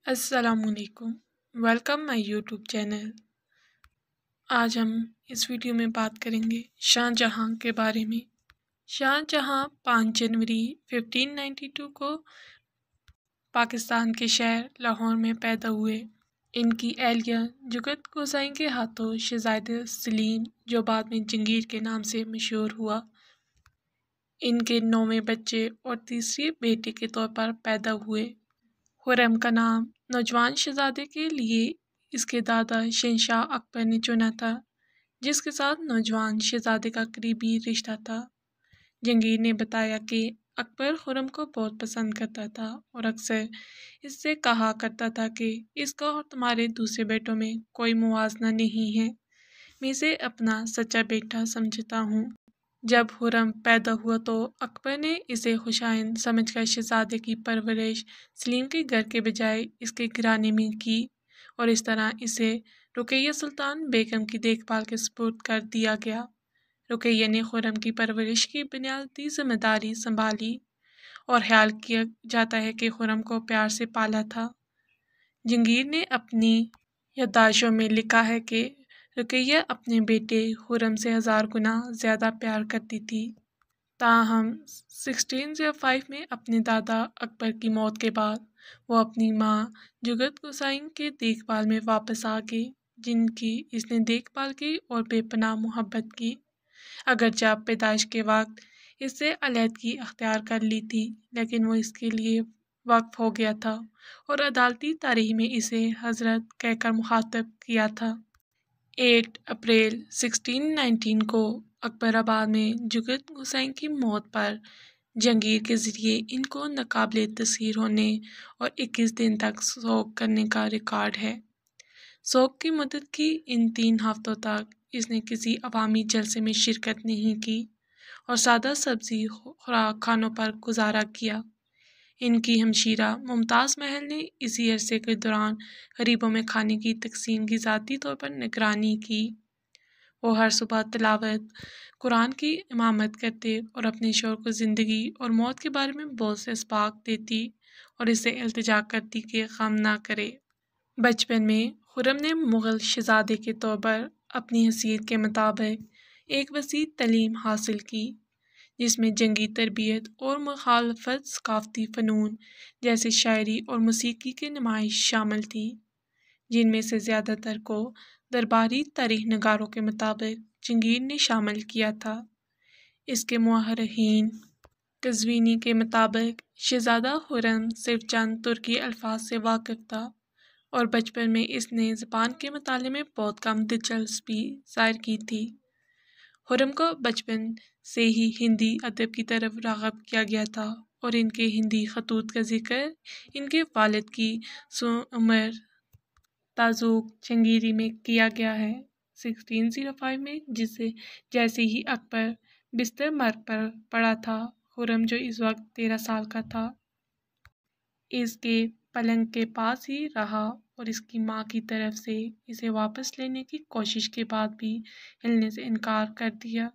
السلام علیکم، ویلکم مائی YouTube channel. آج ہم اس ویڈیو میں بات کریں گے شاہ جہاں کے بارے میں۔ شاہ جہاں 5 جنوری 1592 کو پاکستان کے شہر لاہور میں پیدا ہوئے۔ ان کی اہلیہ جگت گوسائی کے ہاتھوں شہزادہ سلیم، جو بعد میں جہانگیر کے نام سے مشہور ہوا، ان کے 9ویں بچے اور تیسری بیٹے کے طور پر پیدا ہوئے۔ خرم کا نام نوجوان شہزادے کے لیے اس کے دادا شہنشاہ اکبر نے چنا تھا، جس کے ساتھ نوجوان شہزادے کا قریبی رشتہ تھا۔ جہانگیر نے بتایا کہ اکبر خرم کو بہت پسند کرتا تھا اور اکثر اس سے کہا کرتا تھا کہ اس کا اور تمہارے دوسرے بیٹوں میں کوئی موازنہ نہیں ہے، میں اسے اپنا سچا بیٹا سمجھتا ہوں۔ جب خرم پیدا ہوا تو اکبر نے اسے خوشائند سمجھ کر شہزادے کی پرورش سلیم کے گھر کے بجائے اس کے گھرانے میں کی اور اس طرح اسے رقیہ سلطان بیگم کی دیکھ بھال کے سپرد کر دیا گیا۔ رقیہ نے خرم کی پرورش کی بنیادی ذمہ داری سنبھالی اور خیال کیا جاتا ہے کہ خرم کو پیار سے پالا تھا۔ جہانگیر نے اپنی یادداشتوں میں لکھا ہے کہ رقیہ اپنے بیٹے خرم سے 1000 گنا زیادہ پیار کرتی تھی۔ تاہم 1605 میں اپنے دادا اکبر کی موت کے بعد وہ اپنی ماں جگت گوسائی کے دیکھ بھال میں واپس آ گئی، جن کی اس نے دیکھ بھال کی اور بے پناہ محبت کی۔ اگرچہ پیدائش کے وقت اس سے علیحدگی اختیار کر لی تھی، لیکن وہ اس کے لیے وقف ہو گیا تھا اور عدالتی تاریخ میں اسے حضرت کہہ کر مخاطب کیا تھا۔ 8 اپریل 1619 کو اکبر آباد میں جگت گوسائی کی موت پر جہانگیر کے ذریعے ان کو ناقابل تسخیر ہونے اور 21 دن تک سوگ کرنے کا ریکارڈ ہے۔ سوگ کی مدت کی ان 3 ہفتوں تک اس نے کسی عوامی جلسے میں شرکت نہیں کی اور سادہ سبزی خوراک کھانوں پر گزارا کیا۔ ان کی ہمشیرہ ممتاز محل نے اسی عرصے کے دوران غریبوں میں کھانے کی تقسیم کی ذاتی طور پر نگرانی کی۔ وہ ہر صبح تلاوت قرآن کی امامت کرتے اور اپنے شوہر کو زندگی اور موت کے بارے میں بہت سے اسباق دیتی اور اس سے التجا کرتی کہ غم نہ کرے۔ بچپن میں خرم نے مغل شہزادے کے طور پر اپنی حیثیت کے مطابق ایک وسیع تعلیم حاصل کی، جس میں جنگی تربیت اور مخالفت ثقافتی فنون جیسے شاعری اور موسیقی کی نمائش شامل تھی، جن میں سے زیادہ تر کو درباری تاریخ نگاروں کے مطابق جہانگیر نے شامل کیا تھا۔ اس کے مورخین قزوینی کے مطابق شہزادہ خرم صرف چند ترکی الفاظ سے واقف تھا اور بچپن میں اس نے زبان کے مطالعے میں بہت کم دلچسپی ظاہر کی تھی۔ خرم کو بچپن سے ہی ہندی ادب کی طرف راغب کیا گیا تھا اور ان کے ہندی خطوط کا ذکر ان کے والد کی عمر تازوک جہانگیری میں کیا گیا ہے 1605 میں، جیسے ہی اکبر بستر مرگ پر پڑا تھا، خرم جو اس وقت 13 سال کا تھا، اس کے پلنگ کے پاس ہی رہا اور اس کی ماں کی طرف سے اسے واپس لینے کی کوشش کے بعد بھی ہلنے سے انکار کر دیا۔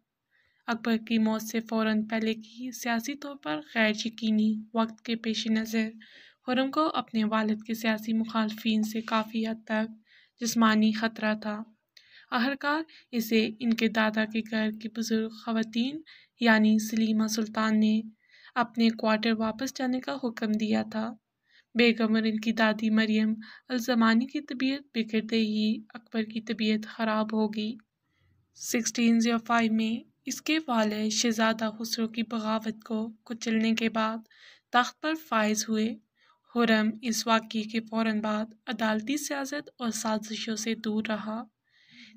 اکبر کی موت سے فوراً پہلے کی سیاسی طور پر غیر یقینی وقت کے پیش نظر خرم کو اپنے والد کے سیاسی مخالفین سے کافی حد تک جسمانی خطرہ تھا۔ آخرکار اسے ان کے دادا کے گھر کی بزرگ خواتین یعنی سلیمہ سلطان نے اپنے کوارٹر واپس جانے کا حکم دیا تھا۔ بیگم اور ان کی دادی مریم الزمانی کی طبیعت بگڑتے ہی اکبر کی طبیعت خراب ہو گئی۔ 1605 میں اس کے والد شہزادہ خسرو کی بغاوت کو کچلنے کے بعد تخت پر فائز ہوئے۔ خرم اس واقعے کے فوراً بعد عدالتی سیاست اور سازشوں سے دور رہا۔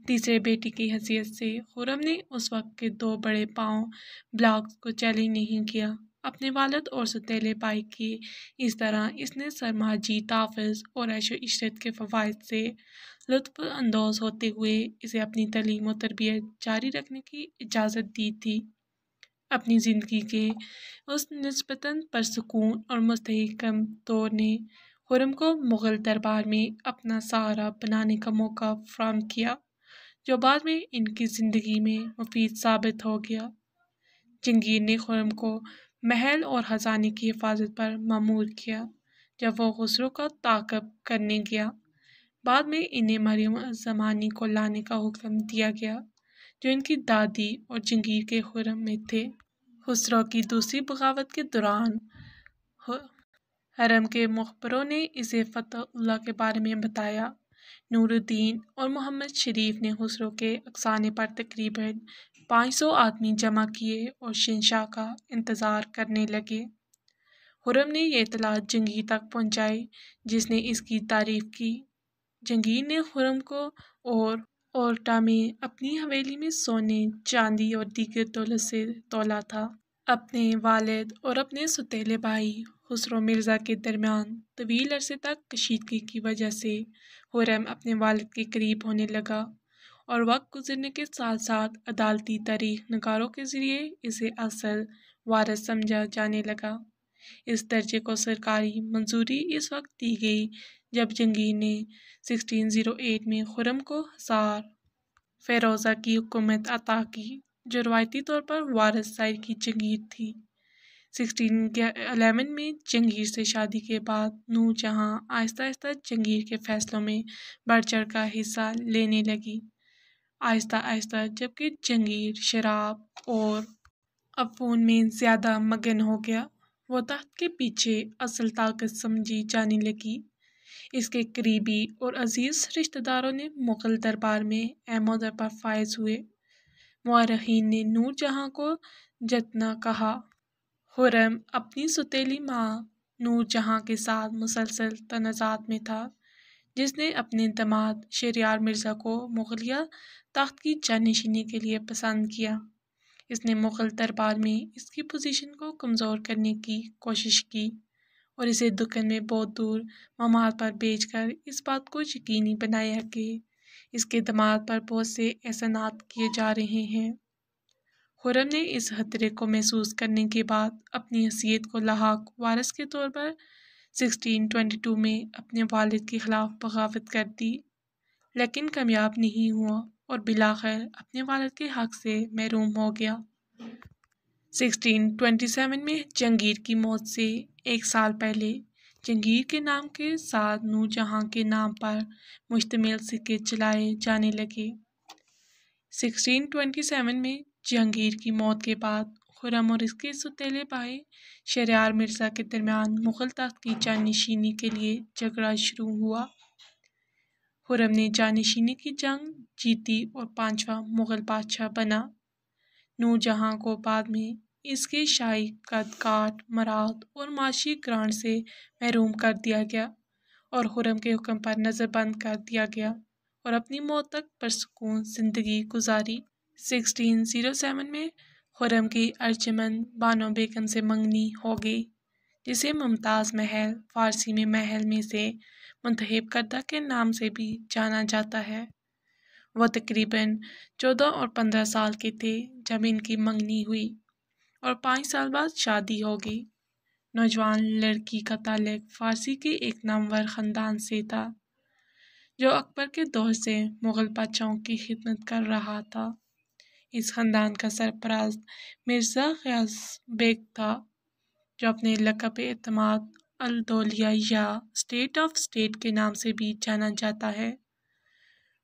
تیسرے بیٹے کی حیثیت سے خرم نے اس وقت کے 2 بڑے پاؤں بلاکس کو چیلنج نہیں کیا اپنے والد اور سوتیلے بھائی کی۔ اس طرح اس نے سماجی تحفظ اور عیش و عشرت کے فوائد سے لطف اندوز ہوتے ہوئے اسے اپنی تعلیم و تربیت جاری رکھنے کی اجازت دی تھی۔ اپنی زندگی کے اس نسبتاً پرسکون اور مستحکم دور نے خرم کو مغل دربار میں اپنا سہارا بنانے کا موقع فراہم کیا، جو بعد میں ان کی زندگی میں مفید ثابت ہو گیا۔ جہانگیر نے خرم کو محل اور خزانے کی حفاظت پر مامور کیا، جب وہ خسرو کا تعاقب کرنے گیا۔ بعد میں انہیں مریم الزمانی کو لانے کا حکم دیا گیا جو ان کی دادی اور جہانگیر کے حرم میں تھے۔ خسرو کی دوسری بغاوت کے دوران حرم کے مخبروں نے اسے فتح اللہ کے بارے میں بتایا۔ نور الدین اور محمد شریف نے خسرو کے افسانے پر تقریباً 500 آدمی جمع کیے اور شہنشاہ کا انتظار کرنے لگے۔ خرم نے یہ اطلاعات جہانگیر تک پہنچائی جس نے اس کی تعریف کی۔ جہانگیر نے خرم کو اور اورٹا میں اپنی حویلی میں سونے، چاندی اور دیگر دولت سے تولا تھا۔ اپنے والد اور اپنے سوتیلے بھائی خسرو مرزا کے درمیان طویل عرصے تک کشیدگی کی وجہ سے خرم اپنے والد کے قریب ہونے لگا اور وقت گزرنے کے ساتھ ساتھ عدالتی تاریخ نگاروں کے ذریعے اسے اصل وارث سمجھا جانے لگا۔ اس درجے کو سرکاری منظوری اس وقت دی گئی جب جہانگیر نے 1608 میں خرم کو حصار فیروزہ کی حکومت عطا کی جو روایتی طور پر وارث ظاہر کی جہانگیر تھی۔ 1611 میں جہانگیر سے شادی کے بعد نور جہاں آہستہ آہستہ جہانگیر کے فیصلوں میں بڑھ چڑھ کر حصہ لینے لگی۔ آہستہ آہستہ جبکہ جہانگیر شراب اور افیون میں زیادہ مگن ہو گیا، وہ تخت کے پیچھے اصل طاقت سمجھی جانے لگی۔ اس کے قریبی اور عزیز رشتہ داروں نے مغل دربار میں اہم عہدے پر فائز ہوئے۔ مورخین نے نور جہاں کو جتنا کہا۔ خرم اپنی سوتیلی ماں نور جہاں کے ساتھ مسلسل تنازعات میں تھا جس نے اپنے داماد شہریار مرزا کو مغلیہ تخت کی جانشینی کے لیے پسند کیا۔ اس نے مغل دربار میں اس کی پوزیشن کو کمزور کرنے کی کوشش کی اور اسے دکن میں بہت دور ممالک پر بھیج کر اس بات کو یقینی بنایا کہ اس کے داماد پر بہت سے احسانات کیے جا رہے ہیں۔ خرم نے اس خطرے کو محسوس کرنے کے بعد اپنی حیثیت کو لاحق وارث کے طور پر 1622 میں اپنے والد کے خلاف بغاوت کر دی لیکن کامیاب نہیں ہوا اور بالآخر اپنے والد کے حق سے محروم ہو گیا۔ 1627 میں جہانگیر کی موت سے ایک سال پہلے جہانگیر کے نام کے ساتھ نور جہاں کے نام پر مشتمل سکے چلائے جانے لگے۔ 1627 میں جہانگیر کی موت کے بعد خرم اور اس کے سوتیلے بھائی شہریار مرزا کے درمیان مغل تخت کی جانشینی کے لیے جھگڑا شروع ہوا۔ خرم نے جانشینی کی جنگ جیتی اور 5واں مغل بادشاہ بنا۔ نور جہاں کو بعد میں اس کے شاہی قد کاٹ، مراد اور معاشی گرانٹ سے محروم کر دیا گیا اور خرم کے حکم پر نظر بند کر دیا گیا اور اپنی موت تک پرسکون زندگی گزاری۔ 1607 میں خرم کی ارجمند بانو بیگم سے منگنی ہو گئی جسے ممتاز محل فارسی میں محل میں سے منتخب کردہ کے نام سے بھی جانا جاتا ہے۔ وہ تقریباً 14 اور 15 سال کے تھے جب ان کی منگنی ہوئی اور 5 سال بعد شادی ہو گئی۔ نوجوان لڑکی کا تعلق فارسی کے ایک نامور خاندان سے تھا جو اکبر کے دور سے مغل بادشاہوں کی خدمت کر رہا تھا۔ اس خاندان کا سرپرست مرزا غیاث بیگ تھا جو اپنے لقب اعتماد الدولیہ یا اسٹیٹ آف اسٹیٹ کے نام سے بھی جانا جاتا ہے۔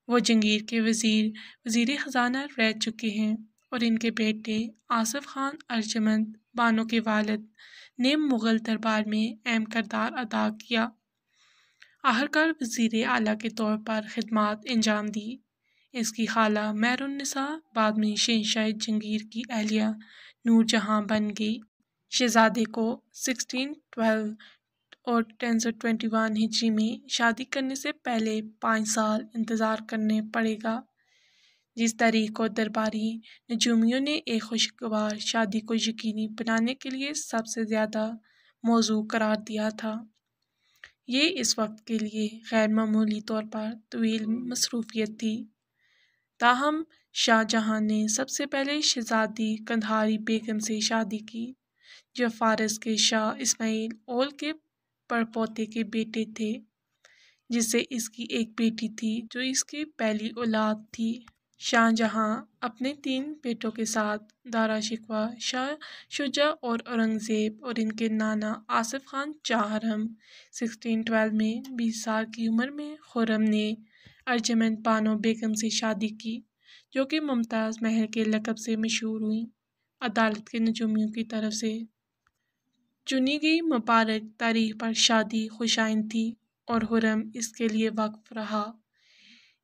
وہ جہانگیر کے وزیر خزانہ رہ چکے ہیں اور ان کے بیٹے آصف خان ارجمند بانو کے والد نے مغل دربار میں اہم کردار ادا کیا۔ آخرکار وزیر اعلیٰ کے طور پر خدمات انجام دی۔ اس کی خالہ مہر النساء بعد میں شہنشاہ جہانگیر کی اہلیہ نور جہاں بن گئی۔ شہزادے کو 1612 اور 1021 ہجری میں شادی کرنے سے پہلے 5 سال انتظار کرنا پڑے گا جس تاریخ کو درباری نجومیوں نے ایک خوشگوار شادی کو یقینی بنانے کے لیے سب سے زیادہ موزوں قرار دیا تھا۔ یہ اس وقت کے لیے غیر معمولی طور پر طویل مصروفیت تھی۔ تاہم شاہ جہاں نے سب سے پہلے شہزادی قندھاری بیگم سے شادی کی جو فارس کے شاہ اسماعیل اول کے پڑپوتے کے بیٹے تھے جس سے اس کی ایک بیٹی تھی جو اس کی پہلی اولاد تھی۔ شاہ جہاں اپنے 3 بیٹوں کے ساتھ دارا شکوہ شاہ شجاع اور اورنگزیب اور ان کے نانا آصف خان چہارم 1612 میں 20 سال کی عمر میں خرم نے ارجمنڈ بانو بیگم سے شادی کی، جو کہ ممتاز محل کے لقب سے مشہور ہوئی۔ عدالت کے نجومیوں کی طرف سے چنی گئی مبارک تاریخ پر شادی خوشائند تھی اور خرم اس کے لیے وقف رہا۔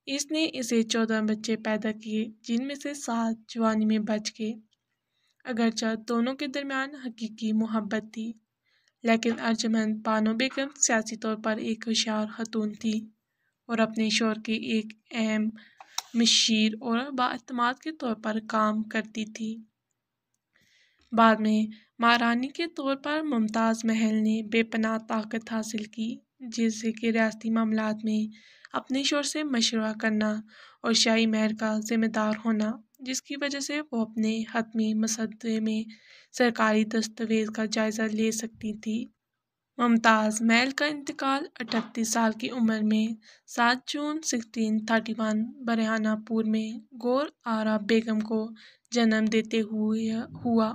اس نے اسے 14 بچے پیدا کیے، جن میں سے 7 جوانی میں بچ گئے۔ اگرچہ دونوں کے درمیان حقیقی محبت تھی، لیکن ارجمنڈ بانو بیگم سیاسی طور پر ایک ہوشیار خاتون تھی اور اپنے شوہر کے ایک اہم مشیر اور بااعتماد کے طور پر کام کرتی تھی۔ بعد میں مہارانی کے طور پر ممتاز محل نے بے پناہ طاقت حاصل کی، جیسے کہ ریاستی معاملات میں اپنے شوہر سے مشورہ کرنا اور شاہی مہر کا ذمہ دار ہونا، جس کی وجہ سے وہ اپنے حتمی مسودے میں سرکاری دستاویز کا جائزہ لے سکتی تھی۔ ممتاز محل کا انتقال 38 سال کی عمر میں 7 جون 1631 برہانہ پور میں گول آرا بیگم کو جنم دیتے ہوئے ہوا۔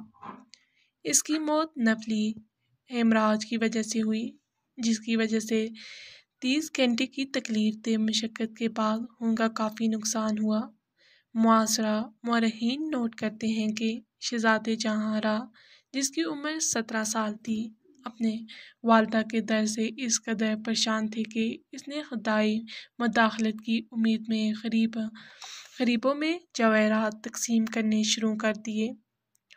اس کی موت نفلی ہیمراج کی وجہ سے ہوئی، جس کی وجہ سے 30 گھنٹے کی تکلیف دہ مشقت کے بعد خون کا کافی نقصان ہوا۔ معاصرہ مورخین نوٹ کرتے ہیں کہ شہزادے جہاں آرا، جس کی عمر 17 سال تھی، اپنے والدہ کے در سے اس قدر پریشان تھے کہ اس نے خدائی مداخلت کی امید میں غریبوں میں جواہرات تقسیم کرنے شروع کر دیے،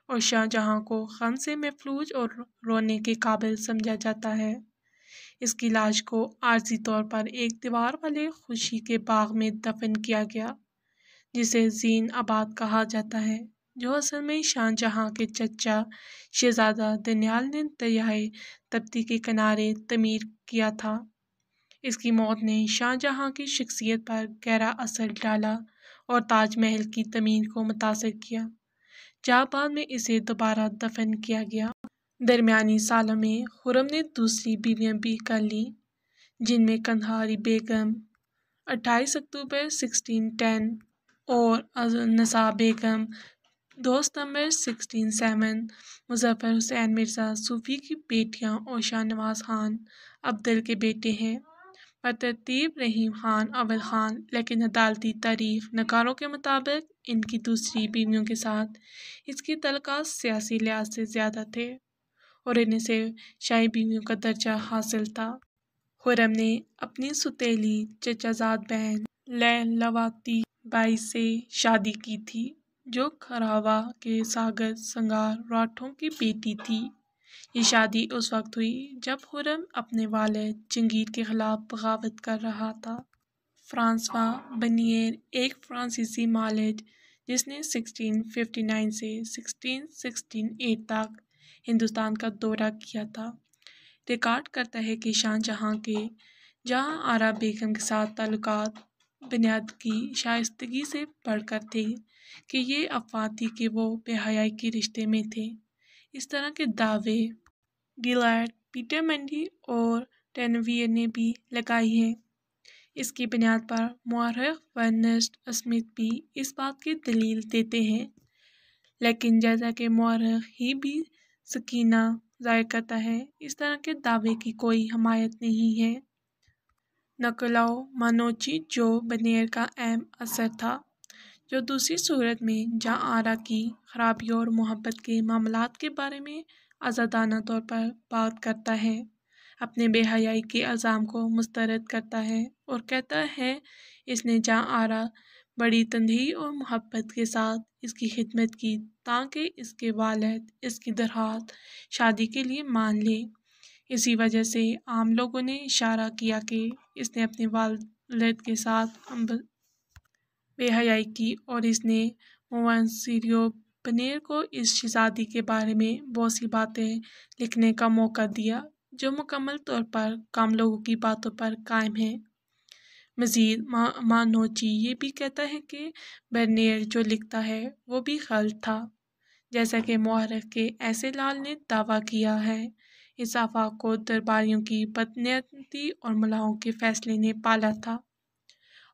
اور شاہ جہاں کو غم سے مفلوج اور رونے کے قابل سمجھا جاتا ہے۔ اس کی لاش کو عارضی طور پر ایک دیوار والے خوشی کے باغ میں دفن کیا گیا، جسے زین آباد کہا جاتا ہے، جو اصل میں شاہ جہاں کے چچا شہزادہ دانیال نے دریائے تپتی کے کنارے تعمیر کیا تھا۔ اس کی موت نے شاہ جہاں کی شخصیت پر گہرا اثر ڈالا اور تاج محل کی تعمیر کو متاثر کیا، جہاں بعد میں اسے دوبارہ دفن کیا گیا۔ درمیانی سالوں میں خرم نے دوسری بیویاں بھی کر لیں، جن میں قندھاری بیگم 28 اکتوبر 1610 اور نسا بیگم 2 ستمبر 1607، مظفر حسین مرزا صوفی کی بیٹیاں اور شاہ نواز خان ابدال کے بیٹے ہیں، بترتیب رحیم خان اول خان، لیکن عدالتی تاریخ نگاروں کے مطابق ان کی دوسری بیویوں کے ساتھ اس کے تعلقات سیاسی لحاظ سے زیادہ تھے اور انہیں سے شاہی بیویوں کا درجہ حاصل تھا۔ خرم نے اپنی سوتیلی چچا زاد بہن لیلاوتی بائی سے شادی کی تھی، جو کھرواہ کے ساگر سنگار راٹھوں کی بیٹی تھی۔ یہ شادی اس وقت ہوئی جب خرم اپنے والد جہانگیر کے خلاف بغاوت کر رہا تھا۔ فرانسوا بنیئر ایک فرانسیسی مالج جس نے 1659 سے 1668 تک ہندوستان کا دورہ کیا تھا، ریکارڈ کرتا ہے کہ شاہ جہاں کے جہاں آرا بیگم کے ساتھ تعلقات بنیاد کی شائستگی سے بڑھ کر تھے کہ یہ افواہ تھی کہ وہ بے حیائی کے رشتے میں تھے۔ اس طرح کے دعوے گیلارڈ، پیٹر منڈی اور ٹینویر نے بھی لگائی ہیں۔ اس کی بنیاد پر مورخ ورنسٹ اسمتھ بھی اس بات کی دلیل دیتے ہیں، لیکن جیسا کہ مورخ ہی بھی سکینہ ظاہر کرتا ہے، اس طرح کے دعوے کی کوئی حمایت نہیں ہے۔ نکولاؤ مانوچی جو بنیئر کا اہم اثر تھا، جو دوسری صورت میں جہاں آرا کی خرابیوں اور محبت کے معاملات کے بارے میں آزادانہ طور پر بات کرتا ہے، اپنے بے حیائی کے الزام کو مسترد کرتا ہے اور کہتا ہے اس نے جہاں آرا بڑی تندہی اور محبت کے ساتھ اس کی خدمت کی تاکہ اس کے والد اس کی درخواست شادی کے لیے مان لے۔ اسی وجہ سے عام لوگوں نے اشارہ کیا کہ اس نے اپنے والد کے ساتھ بے حیائی کی اور اس نے موونسیریو بنیئر کو اس شہزادی کے بارے میں بہت سی باتیں لکھنے کا موقع دیا جو مکمل طور پر کم لوگوں کی باتوں پر قائم ہیں۔ مزید مانوچی یہ بھی کہتا ہے کہ برنیئر جو لکھتا ہے وہ بھی غلط تھا، جیسا کہ مورخ کے ایسے لال نے دعویٰ کیا ہے۔ اس آفاق کو درباریوں کی بدنیتی اور ملاحوں کے فیصلے نے پالا تھا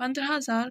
15,000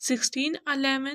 1611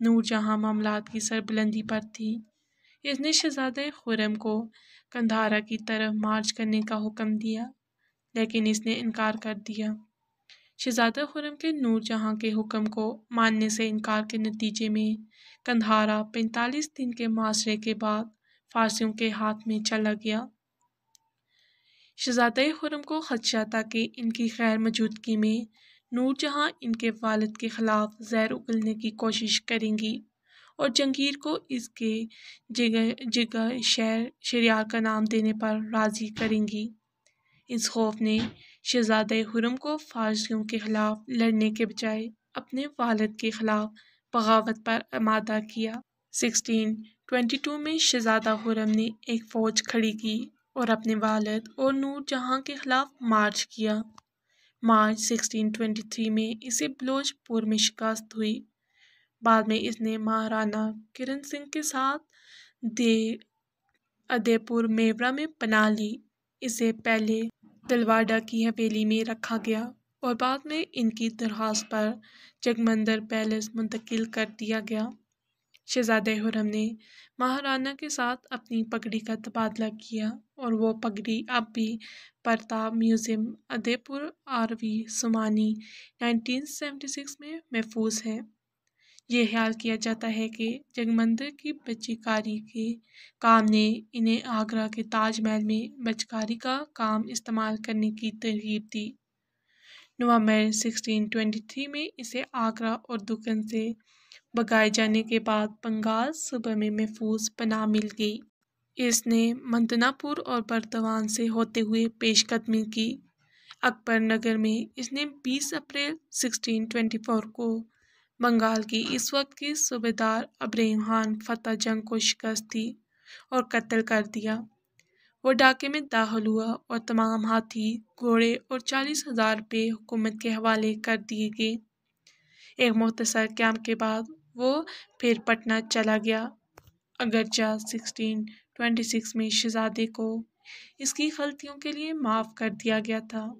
نور جہاں معاملات کی سربلندی پر تھی۔ اس نے شہزادہ خرم کو قندھارا کی طرف مارچ کرنے کا حکم دیا، لیکن اس نے انکار کر دیا۔ شہزادہ خرم کے نور جہاں کے حکم کو ماننے سے انکار کے نتیجے میں قندھارا 45 دن کے محاصرے کے بعد فارسیوں کے ہاتھ میں چلا گیا۔ شہزادہ خرم کو خدشہ تھا کہ ان کی غیر موجودگی میں نور جہاں ان کے والد کے خلاف زہر اگلنے کی کوشش کریں گی اور جہانگیر کو اس کے جگہ شہریار کا نام دینے پر راضی کریں گی۔ اس خوف نے شہزادہ خرم کو فارسیوں کے خلاف لڑنے کے بجائے اپنے والد کے خلاف بغاوت پر آمادہ کیا۔ 1622 میں شہزادہ خرم نے ایک فوج کھڑی کی اور اپنے والد اور نور جہاں کے خلاف مارچ کیا۔ مارچ 1623 میں اسے بلوچ پور میں شکست ہوئی۔ بعد میں اس نے مہارانا کرن سنگھ کے ساتھ ادے پور میورہ میں پناہ لی۔ اسے پہلے تلواڑہ کی حویلی میں رکھا گیا اور بعد میں ان کی درخواست پر جگمندر پیلس منتقل کر دیا گیا۔ شہزادہ خرم نے مہارانا کے ساتھ اپنی پگڑی کا تبادلہ کیا اور وہ پگڑی اب بھی پرتاپ میوزیم، ادے پور، آروی سمانی، 1976 میں محفوظ ہے۔ یہ خیال کیا جاتا ہے کہ جگمندر کی بچی کاری کے کام نے انہیں آگرہ کے تاج محل میں بچ کاری کا کام استعمال کرنے کی ترغیب دی۔ نومبر 1623 میں اسے آگرہ اور دکن سے بھگائے جانے کے بعد بنگال صوبہ میں محفوظ پناہ مل گئی۔ اس نے منتنا پور اور بردوان سے ہوتے ہوئے پیش قدمی کی۔ اکبر نگر میں اس نے 20 اپریل 1624 کو بنگال کی اس وقت کے صوبیدار ابراہیم خان فتح جنگ کو شکست دی اور قتل کر دیا۔ وہ ڈھاکے میں داخل ہوا اور تمام ہاتھی، گھوڑے اور 40,000 روپے حکومت کے حوالے کر دیے گئے۔ ایک مختصر قیام کے بعد وہ پھر پٹنہ چلا گیا۔ اگرچہ 1626 میں شہزادے کو اس کی غلطیوں کے لیے معاف کر دیا گیا تھا،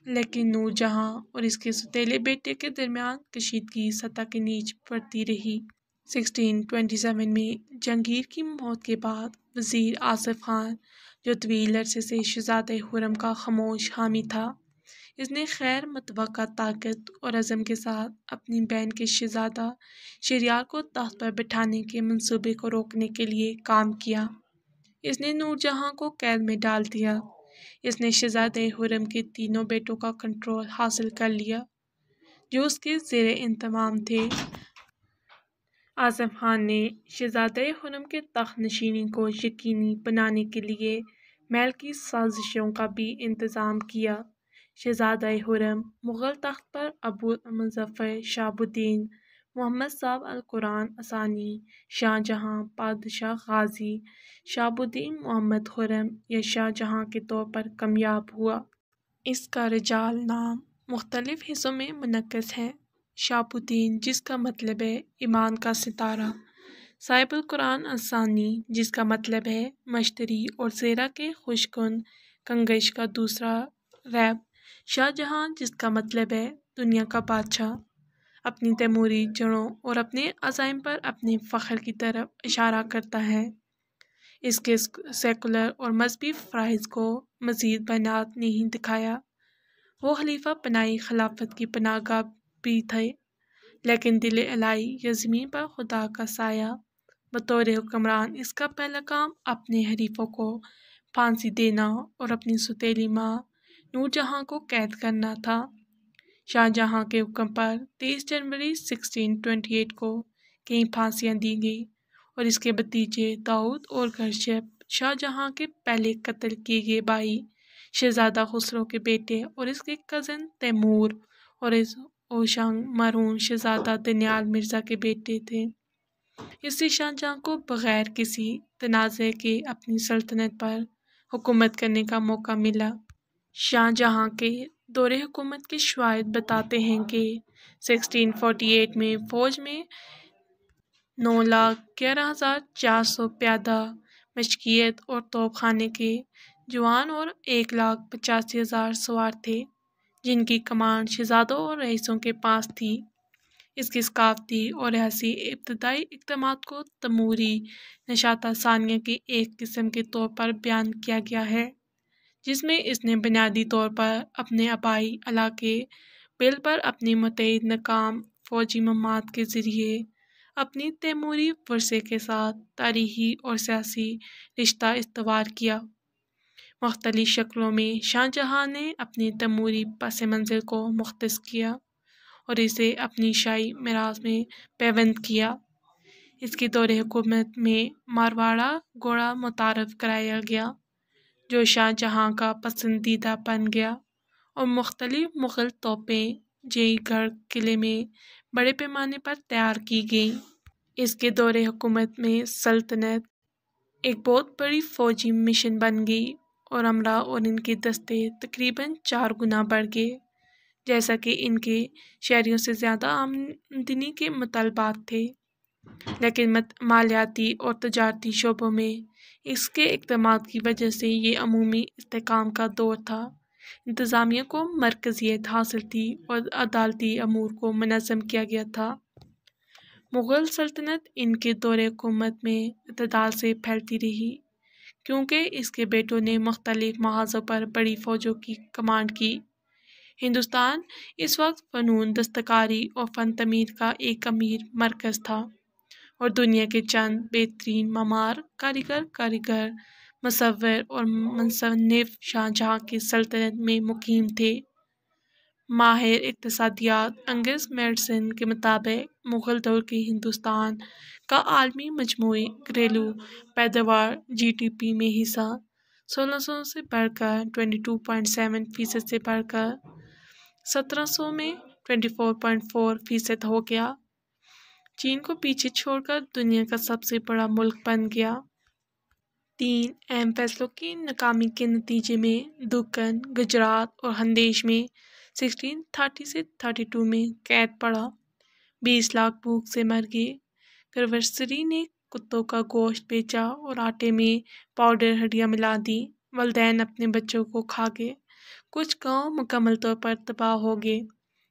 لیکن نور جہاں اور اس کے سوتیلے بیٹے کے درمیان کشیدگی سطح کے نیچ بڑھتی رہی۔ 1627 میں جہانگیر کی موت کے بعد وزیر آصف خان، جو طویل عرصے سے شہزادہ خرم کا خاموش حامی تھا، اس نے غیر متوقع طاقت اور عزم کے ساتھ اپنی بہن کے شہزادہ شہریار کو تخت پر بٹھانے کے منصوبے کو روکنے کے لیے کام کیا۔ اس نے نور جہاں کو قید میں ڈال دیا۔ اس نے شہزادہ خرم کے تینوں بیٹوں کا کنٹرول حاصل کر لیا، جو اس کے زیر انتظام تھے۔ آصف خان نے شہزادہ خرم کے تخت نشینی کو یقینی بنانے کے لیے محل کی سازشوں کا بھی انتظام کیا۔ شہزادہ خرم مغل تخت پر ابو المظفر شہاب الدین محمد صاحب القرآن ثانی شاہ جہاں پادشاہ غازی شہاب الدین محمد خرم یا شاہ جہاں کے طور پر کامیاب ہوا۔ اس کا رجال نام مختلف حصوں میں منعکس ہے۔ شہاب الدین، جس کا مطلب ہے ایمان کا ستارہ، صاحب القرآن ثانی، جس کا مطلب ہے مشتری اور زیرہ کے خوشگن کنگش کا دوسرا ریب، شاہ جہاں، جس کا مطلب ہے دنیا کا بادشاہ، اپنی تیموری جڑوں اور اپنے عزائم پر اپنے فخر کی طرف اشارہ کرتا ہے۔ اس کے سیکولر اور مذہبی فرائض کو مزید بیانات نہیں دکھایا۔ وہ خلیفہ پناہی خلافت کی پناہ گاہ بھی تھے، لیکن دل الہی یا زمین پر خدا کا سایہ۔ بطور حکمران اس کا پہلا کام اپنے حریفوں کو پھانسی دینا اور اپنی سوتیلی ماں نور جہاں کو قید کرنا تھا۔ شاہ جہاں کے حکم پر 23 جنوری 1628 کو کئی پھانسیاں دی گئیں اور اس کے بھتیجے داؤد اور گرشپ، شاہ جہاں کے پہلے قتل کیے گئے بھائی، شہزادہ خسرو کے بیٹے اور اس کے کزن تیمور اور اس اوشنگ مرحوم شہزادہ دانیال مرزا کے بیٹے تھے۔ اس سے شاہ جہاں کو بغیر کسی تنازع کے اپنی سلطنت پر حکومت کرنے کا موقع ملا۔ شاہ جہاں کے دور حکومت کے شواہد بتاتے ہیں کہ 1648 میں فوج میں 9,11,400 پیادہ مشقیت اور توپ خانے کے جوان اور 1,85,000 سوار تھے، جن کی کمان شہزادوں اور رئیسوں کے پاس تھی۔ اس کی ثقافتی اور ریاسی ابتدائی اقدامات کو تیموری نشاط ثانیہ کی ایک قسم کے طور پر بیان کیا گیا ہے، جس میں اس نے بنیادی طور پر اپنے آبائی علاقے بیل پر اپنی متعدد ناکام فوجی مہمات کے ذریعے اپنی تیموری ورثے کے ساتھ تاریخی اور سیاسی رشتہ استوار کیا۔ مختلف شکلوں میں شاہ جہاں نے اپنی تیموری پس منظر کو مختص کیا اور اسے اپنی شاہی میراث میں پیوند کیا۔ اس کی دور حکومت میں مارواڑا گھوڑا متعارف کرایا گیا، جو شاہ جہاں کا پسندیدہ بن گیا، اور مختلف مغل توپیں جے گڑھ قلعے میں بڑے پیمانے پر تیار کی گئیں۔ اس کے دور حکومت میں سلطنت ایک بہت بڑی فوجی مشن بن گئی اور امرا اور ان کے دستے تقریباً 4 گنا بڑھ گئے، جیسا کہ ان کے شہریوں سے زیادہ آمدنی کے مطالبات تھے۔ لیکن مالیاتی اور تجارتی شعبوں میں اس کے اقدامات کی وجہ سے یہ عمومی استحکام کا دور تھا۔ انتظامیہ کو مرکزیت حاصل تھی اور عدالتی امور کو منظم کیا گیا تھا۔ مغل سلطنت ان کے دور حکومت میں اعتدال سے پھیلتی رہی، کیونکہ اس کے بیٹوں نے مختلف محاذوں پر بڑی فوجوں کی کمانڈ کی۔ ہندوستان اس وقت فنون دستکاری اور فن تعمیر کا ایک امیر مرکز تھا، اور دنیا کے چند بہترین معمار کاریگر مصور اور مصنف شاہ جہاں کی سلطنت میں مقیم تھے۔ ماہر اقتصادیات انگس میڈسن کے مطابق مغل دور کے ہندوستان کا عالمی مجموعی گھریلو پیداوار GDP میں حصہ 1600 سے بڑھ کر 22.7% سے بڑھ کر 1700 میں 24.4% ہو گیا۔ چین کو پیچھے چھوڑ کر دنیا کا سب سے بڑا ملک بن گیا۔ 3 اہم فیصلوں کی ناکامی کے نتیجے میں دکن، گجرات اور خندیش میں 1630 سے 32 میں قحط پڑا۔ 20 لاکھ بھوک سے مر گئے۔ گروسری نے کتوں کا گوشت بیچا اور آٹے میں پاؤڈر ہڈیاں ملا دیں۔ والدین اپنے بچوں کو کھا گئے۔ کچھ گاؤں مکمل طور پر تباہ ہو گئے۔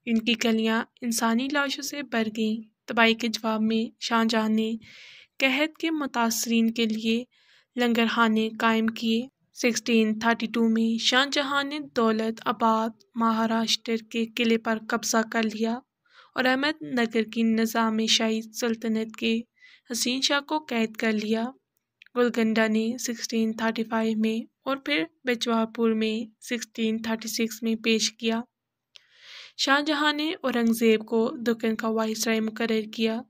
ان کی گلیاں انسانی لاشوں سے بھر گئیں۔ تباہی کے جواب میں شاہ جہاں نے قحط کے متاثرین کے لیے لنگر خانے قائم کیے۔ 1632 میں شاہ جہاں نے دولت آباد مہاراشٹر کے قلعے پر قبضہ کر لیا اور احمد نگر کی نظام شاہی سلطنت کے حسین شاہ کو قید کر لیا۔ گولکنڈہ نے 1635 میں اور پھر بیجوا پور میں 1636 میں پیش کیا۔ شاہ جہاں نے اورنگزیب کو دکن کا وائسرائے مقرر کیا،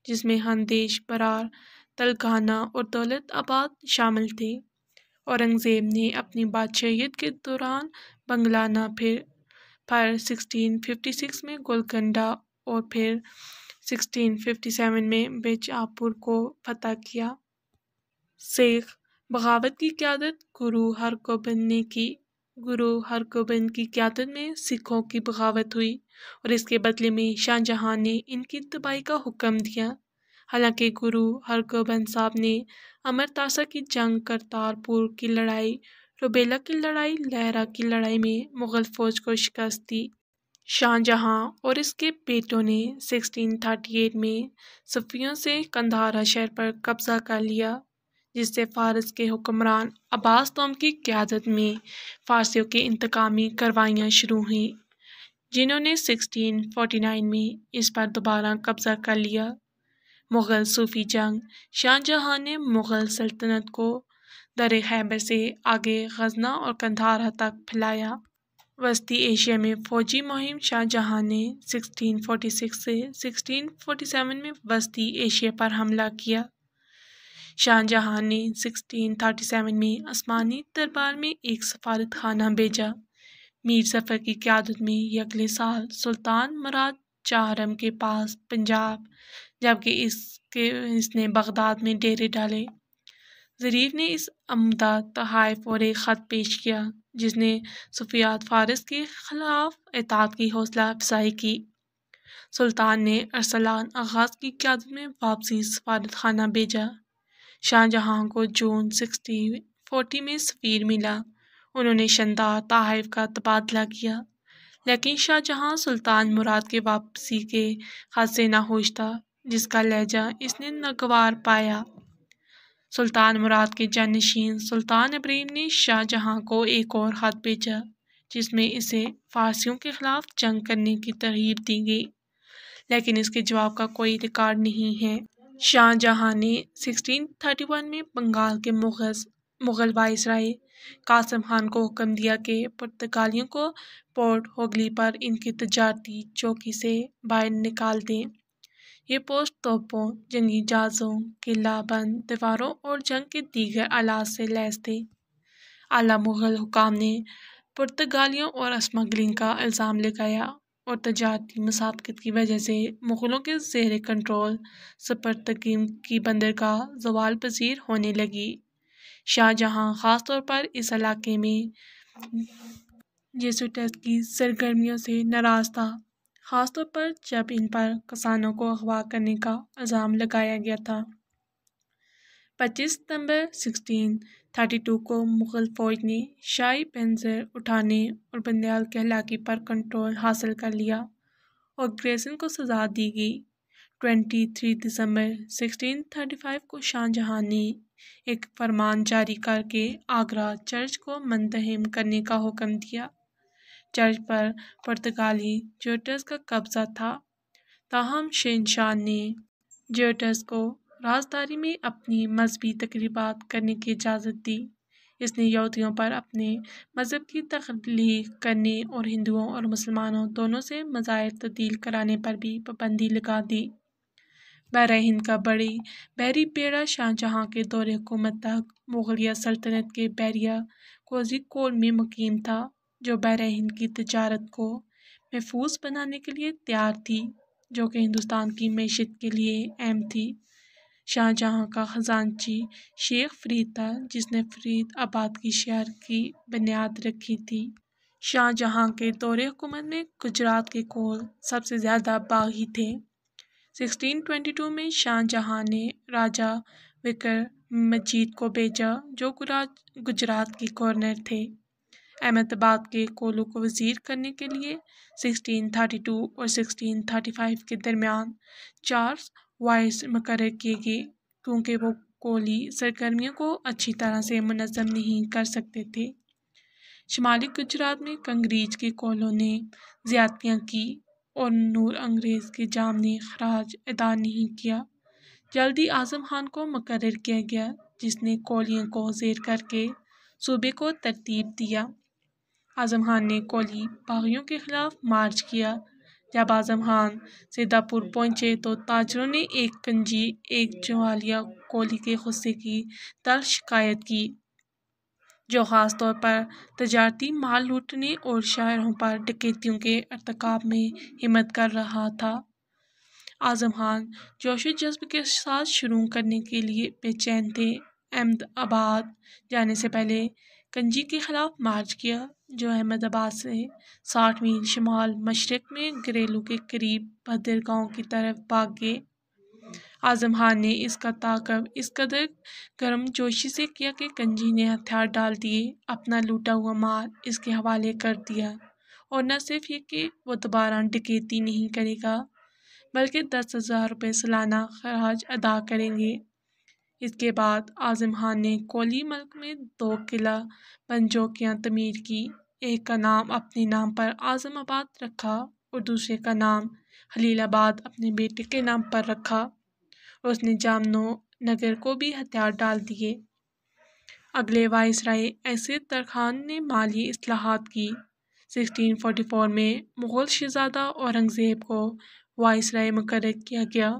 جس میں خندیش، برار، تلنگانہ اور دولت آباد شامل تھے۔ اورنگزیب نے اپنی بادشاہیت کے دوران بنگلانہ پر 1656 میں گولکنڈہ اور پھر 1657 میں بیجاپور کو فتح کیا۔ سکھ بغاوت کی قیادت گرو ہرگوبند نے کی۔ گرو ہرگوبند کی قیادت میں سکھوں کی بغاوت ہوئی اور اس کے بدلے میں شاہ جہاں نے ان کی تباہی کا حکم دیا۔ حالانکہ گرو ہرگوبند صاحب نے امرتاسا کی جنگ، کرتارپور کی لڑائی، روبیلا کی لڑائی، لہرا کی لڑائی میں مغل فوج کو شکست دی۔ شاہ جہاں اور اس کے بیٹوں نے 1638 میں صفویوں سے قندھارا شہر پر قبضہ کر لیا، جس سے فارس کے حکمران عباس دوم کی قیادت میں فارسیوں کی انتقامی کارروائیاں شروع ہوئیں، جنہوں نے 1649 میں اس پر دوبارہ قبضہ کر لیا۔ مغل صوفی جنگ شاہ جہاں نے مغل سلطنت کو درِ خیبر سے آگے غزنہ اور قندھارا تک پھیلایا۔ وسطی ایشیا میں فوجی مہم شاہ جہاں نے 1646 سے 1647 میں وسطی ایشیا پر حملہ کیا۔ شاہ جہاں نے 1637 میں عثمانی دربار میں ایک سفارت خانہ بھیجا۔ میر ظفر کی قیادت میں یہ اگلے سال سلطان مراد چہارم کے پاس پنجاب، جبکہ اس نے بغداد میں ڈیرے ڈالے۔ ظریف نے اس عمدہ تحائف اور ایک خط پیش کیا، جس نے صفویات فارس کے خلاف اتحاد کی حوصلہ افزائی کی۔ سلطان نے ارسلان آغاز کی قیادت میں واپسی سفارت خانہ بھیجا۔ شاہ جہاں کو جون 1640 میں سفیر ملا۔ انہوں نے شاندار تحائف کا تبادلہ کیا، لیکن شاہ جہاں سلطان مراد کے واپسی کے خط سے ناخوش تھا، جس کا لہجہ اس نے ناگوار پایا۔ سلطان مراد کے جانشین سلطان ابراہیم نے شاہ جہاں کو ایک اور خط بھیجا، جس میں اسے فارسیوں کے خلاف جنگ کرنے کی ترغیب دی گئی، لیکن اس کے جواب کا کوئی ریکارڈ نہیں ہے۔ شاہ جہاں نے 1631 میں بنگال کے مغل وائسرائے قاسم خان کو حکم دیا کہ پرتگالیوں کو پورٹ ہوگلی پر ان کی تجارتی چوکی سے باہر نکال دیں۔ یہ پوسٹ توپوں، جنگی جہازوں، قلعہ بند دیواروں اور جنگ کے دیگر آلات سے لیس تھے۔ اعلیٰ مغل حکام نے پرتگالیوں اور اسمگلنگ کا الزام لگایا اور تجارتی مسابقت کی وجہ سے مغلوں کے زیر کنٹرول سپرتگیم کی بندرگاہ زوال پذیر ہونے لگی۔ شاہ جہاں خاص طور پر اس علاقے میں جیسوٹس کی سرگرمیوں سے ناراض تھا، خاص طور پر جب ان پر کسانوں کو اغوا کرنے کا الزام لگایا گیا تھا۔ 25 ستمبر 1632 کو مغل فوج نے شاہی پنجر اٹھانے اور بندیال کے علاقے پر کنٹرول حاصل کر لیا اور گریسن کو سزا دی گئی۔ 23 دسمبر 1635 کو شاہ جہاں نے ایک فرمان جاری کر کے آگرہ چرچ کو منتہدم کرنے کا حکم دیا۔ چرچ پر پرتگالی جیسوٹس کا قبضہ تھا، تاہم شہنشاہ نے جیسوٹس کو رازداری میں اپنی مذہبی تقریبات کرنے کی اجازت دی۔ اس نے یہودیوں پر اپنے مذہب کی تبلیغ کرنے اور ہندوؤں اور مسلمانوں دونوں سے مظاہر تبدیل کرانے پر بھی پابندی لگا دی۔ بحرہ ہند کا بحری بیڑا شاہ جہاں کے دور حکومت تک مغلیہ سلطنت کے بحریہ کوزیکوڈ میں مقیم تھا، جو بحرہ ہند کی تجارت کو محفوظ بنانے کے لیے تیار تھی، جو کہ ہندوستان کی معیشت کے لیے اہم تھی۔ شاہ جہاں کا خزانچی شیخ فرید تھا، جس نے فرید آباد کی شہر کی بنیاد رکھی تھی۔ شاہ جہاں کے دور حکومت میں گجرات کے کول سب سے زیادہ باغی تھے۔ 1622 میں شاہ جہاں نے راجہ وکرم مجیت کو بھیجا، جو گجرات کے گورنر تھے، احمد آباد کے کولوں کو وزیر کرنے کے لیے۔ 1632 اور 1635 کے درمیان 4 وائس مقرر کیے گئے، کیونکہ وہ کولی سرگرمیوں کو اچھی طرح سے منظم نہیں کر سکتے تھے۔ شمالی گجرات میں کنگریج کے کولوں نے زیادتیاں کی اور نور انگریز کے جام نے خراج ادا نہیں کیا۔ جلدی اعظم خان کو مقرر کیا گیا، جس نے کولیوں کو زیر کر کے صوبے کو ترتیب دیا۔ اعظم خان نے کولی باغیوں کے خلاف مارچ کیا۔ جب اعظم خان سیدھا پور پہنچے تو تاجروں نے ایک کنجی، ایک جوالیہ کولی کے غصے کی تلخ شکایت کی، جو خاص طور پر تجارتی مال لوٹنے اور شاہراہوں پر ڈکیتیوں کے ارتکاب میں ہمت کر رہا تھا۔ اعظم خان جوش و جذبے کے ساتھ شروع کرنے کے لیے بے چین تھے۔ احمد آباد جانے سے پہلے کنجی کے خلاف مارچ کیا، جو احمد آباد سے 60 میل شمال مشرق میں گریلو کے قریب بھدرگاؤں کی طرف بھاگ گئے۔ اعظم خان نے اس کا تعاقب اس قدر گرم جوشی سے کیا کہ کنجی نے ہتھیار ڈال دیے، اپنا لوٹا ہوا مال اس کے حوالے کر دیا، اور نہ صرف یہ کہ وہ دوبارہ ڈکیتی نہیں کرے گا، بلکہ 10,000 روپے سالانہ خراج ادا کریں گے۔ اس کے بعد اعظم خان نے کولی ملک میں 2 قلعہ بند چوکیاں تعمیر کی، ایک کا نام اپنے نام پر اعظم آباد رکھا اور دوسرے کا نام خلیل آباد اپنے بیٹے کے نام پر رکھا، اور اس نے جامنو نگر کو بھی ہتھیار ڈال دیے۔ اگلے وائسرائے اسد ترکھان نے مالی اصلاحات کی۔ 1644 میں مغل شہزادہ اورنگزیب کو وائسرائے مقرر کیا گیا،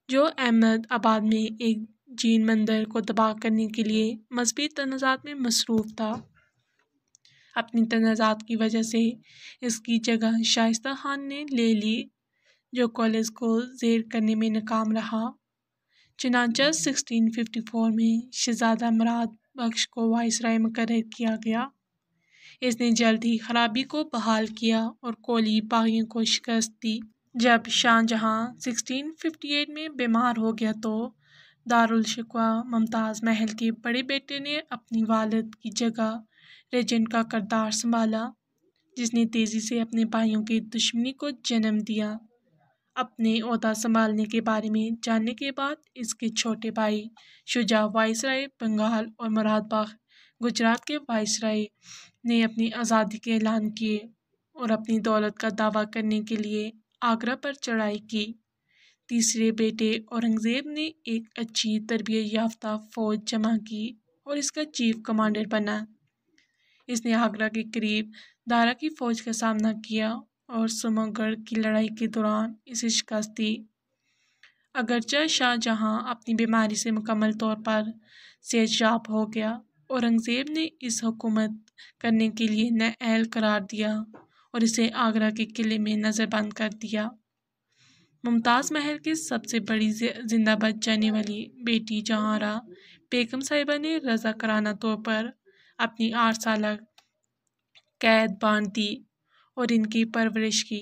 جو احمد آباد میں ایک جین مندر کو تباہ کرنے کے لیے مذہبی تنازعات میں مصروف تھا۔ اپنی تنازعات کی وجہ سے اس کی جگہ شائستہ خان نے لے لی، جو کالج کو زیر کرنے میں ناکام رہا۔ چنانچہ 1654 میں شہزادہ مراد بخش کو وائسرائے مقرر کیا گیا۔ اس نے جلد ہی خرابی کو بحال کیا اور کولی باغیوں کو شکست دی۔ جب شاہ جہاں 1658 میں بیمار ہو گیا تو دارالشکوہ ممتاز محل کے بڑے بیٹے نے اپنی والد کی جگہ ریجنٹ کا کردار سنبھالا۔ جس نے تیزی سے اپنے بھائیوں کی دشمنی کو جنم دیا۔ اپنے عہدہ سنبھالنے کے بارے میں جاننے کے بعد اس کے چھوٹے بھائی شجاع وائسرائے بنگال اور مراد باغ گجرات کے وائسرائے نے اپنی آزادی کے اعلان کیے اور اپنی دولت کا دعویٰ کرنے کے لیے آگرہ پر چڑھائی کی۔ تیسرے بیٹے اورنگزیب نے ایک اچھی تربیت یافتہ فوج جمع کی اور اس کا چیف کمانڈر بنا۔ اس نے آگرہ کے قریب دارا کی فوج کا سامنا کیا اور سمو گڑھ کی لڑائی کے دوران اسے شکست دی۔ اگرچہ شاہ جہاں اپنی بیماری سے مکمل طور پر صحت یاب ہو گیا، اورنگزیب نے اس حکومت کرنے کے لیے نااہل قرار دیا اور اسے آگرہ کے قلعے میں نظر بند کر دیا۔ ممتاز محل کی سب سے بڑی زندہ بچ جانے والی بیٹی جہاں آرا بیگم صاحبہ نے رضاکارانہ طور پر اپنی 8 سالہ قید باندھ دی اور ان کی پرورش کی۔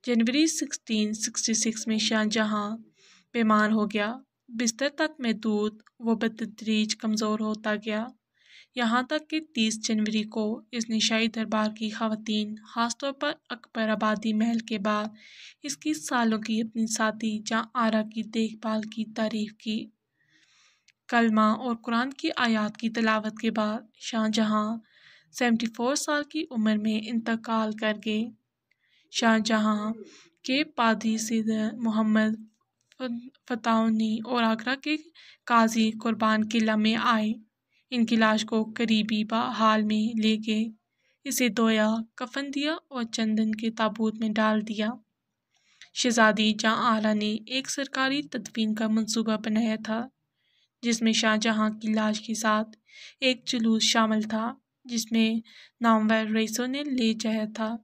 جنوری 1666 میں شاہ جہاں بیمار ہو گیا۔ بستر تک محدود وہ بتدریج کمزور ہوتا گیا، یہاں تک کہ 30 جنوری کو اس نے شاہی دربار کی خواتین، خاص طور پر اکبر آبادی محل کے بعد اس کی سالوں کی اپنی ساتھی جہاں آرا کی دیکھ بھال کی تعریف کی۔ کلمہ اور قرآن کی آیات کی تلاوت کے بعد شاہ جہاں 74 سال کی عمر میں انتقال کر گئے۔ شاہ جہاں کے پادری سید محمد فتح اور آگرہ کے قاضی قربان قلعہ میں آئے، ان کی لاش کو قریبی حال میں لے گئے، اسے دھویا، کفن دیا اور چندن کے تابوت میں ڈال دیا۔ شہزادی جہاں آرا نے ایک سرکاری تدفین کا منصوبہ بنایا تھا، جس میں شاہ جہاں کی لاش کے ساتھ ایک جلوس شامل تھا جس میں نامور رئیسوں نے لے جایا تھا،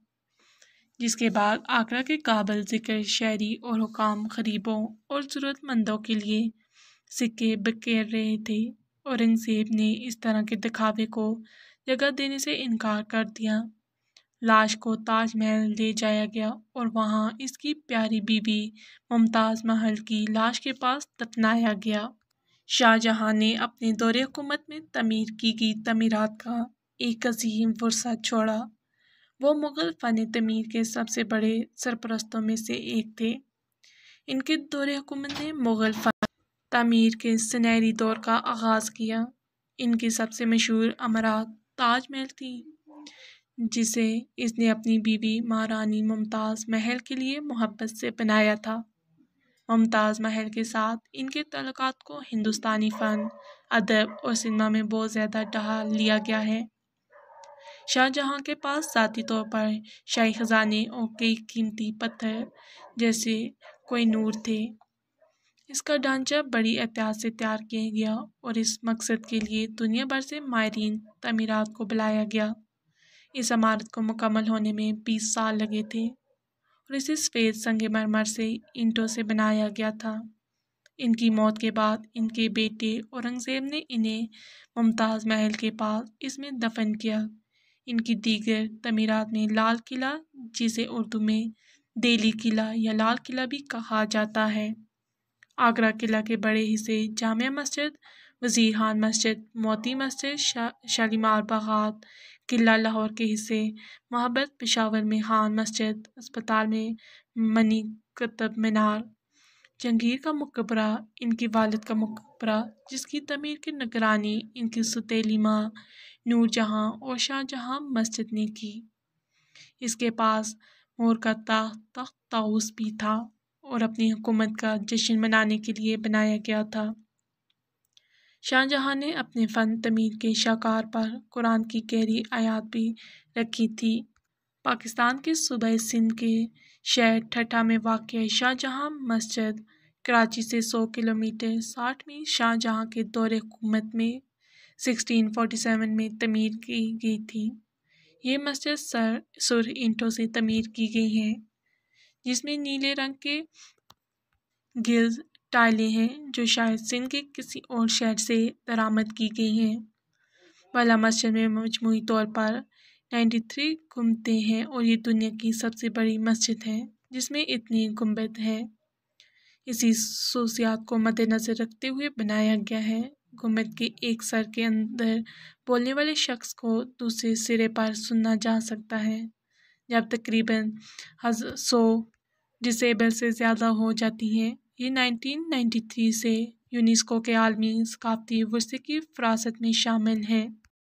جس کے بعد آگرہ کے قابل ذکر شہری اور حکام غریبوں اور ضرورت مندوں کے لیے سکے بکھیر رہے تھے۔ اورنگزیب نے اس طرح کے دکھاوے کو جگہ دینے سے انکار کر دیا۔ لاش کو تاج محل لے جایا گیا اور وہاں اس کی پیاری بیوی ممتاز محل کی لاش کے پاس دفنایا گیا۔ شاہ جہاں نے اپنے دور حکومت میں تعمیر کی گئی تعمیرات کا ایک عظیم ورثہ چھوڑا۔ وہ مغل فن تعمیر کے سب سے بڑے سرپرستوں میں سے ایک تھے۔ ان کے دور حکومت نے مغل فن تعمیر کے سنہری دور کا آغاز کیا۔ ان کی سب سے مشہور عمارت تاج محل تھی، جسے اس نے اپنی بیوی مہارانی ممتاز محل کے لیے محبت سے بنایا تھا۔ ممتاز محل کے ساتھ ان کے تعلقات کو ہندوستانی فن، ادب اور سینما میں بہت زیادہ ڈھال لیا گیا ہے۔ شاہ جہاں کے پاس ذاتی طور پر شاہی خزانے اور کئی قیمتی پتھر جیسے کوہ نور تھے۔ اس کا ڈھانچہ بڑی احتیاط سے تیار کیا گیا اور اس مقصد کے لیے دنیا بھر سے ماہرین تعمیرات کو بلایا گیا۔ اس عمارت کو مکمل ہونے میں 20 سال لگے تھے اور اسے سفید سنگ مرمر سے اینٹوں سے بنایا گیا تھا۔ ان کی موت کے بعد ان کے بیٹے اورنگزیب نے انہیں ممتاز محل کے پاس اس میں دفن کیا۔ ان کی دیگر تعمیرات میں لال قلعہ، جسے اردو میں دہلی قلعہ یا لال قلعہ بھی کہا جاتا ہے، آگرہ قلعہ کے بڑے حصے، جامع مسجد، وزیر خان مسجد، موتی مسجد، شالیمار باغات، قلعہ لاہور کے حصے، محبت پشاور میں خان مسجد، اسپتال میں منی قطب مینار، جہانگیر کا مقبرہ، ان کے والد کا مقبرہ جس کی تعمیر کی نگرانی ان کی سوتیلی ماں نور جہاں اور شاہ جہاں مسجد نے کی۔ اس کے پاس مور کا تخت طاؤس بھی تھا اور اپنی حکومت کا جشن منانے کے لیے بنایا گیا تھا۔ شاہ جہاں نے اپنے فن تعمیر کے شاہکار پر قرآن کی گہری آیات بھی رکھی تھی۔ پاکستان کے صوبہ سندھ کے شہر ٹھٹھہ میں واقع شاہ جہاں مسجد کراچی سے 100 کلومیٹر 60 میل شاہ جہاں کے دور حکومت میں 1647 میں تعمیر کی گئی تھی۔ یہ مسجد سرخ اینٹوں سے تعمیر کی گئی ہے، جس میں نیلے رنگ کے گلز ٹائلیں ہیں جو شاید سندھ کے کسی اور شہر سے درآمد کی گئی ہیں۔ بالا مسجد میں مجموعی طور پر 93 گنبدیں ہیں اور یہ دنیا کی سب سے بڑی مسجد ہے جس میں اتنی گنبد ہیں۔ اسی خصوصیات کو مد نظر رکھتے ہوئے بنایا گیا ہے۔ گنبد کے ایک سر کے اندر بولنے والے شخص کو دوسرے سرے پر سنا جا سکتا ہے۔ جب تقریباً 100 ڈسیبل سے زیادہ ہو جاتی ہیں۔ یہ 1993 سے یونیسکو کے عالمی ثقافتی ورثے کی فہرست میں شامل ہے۔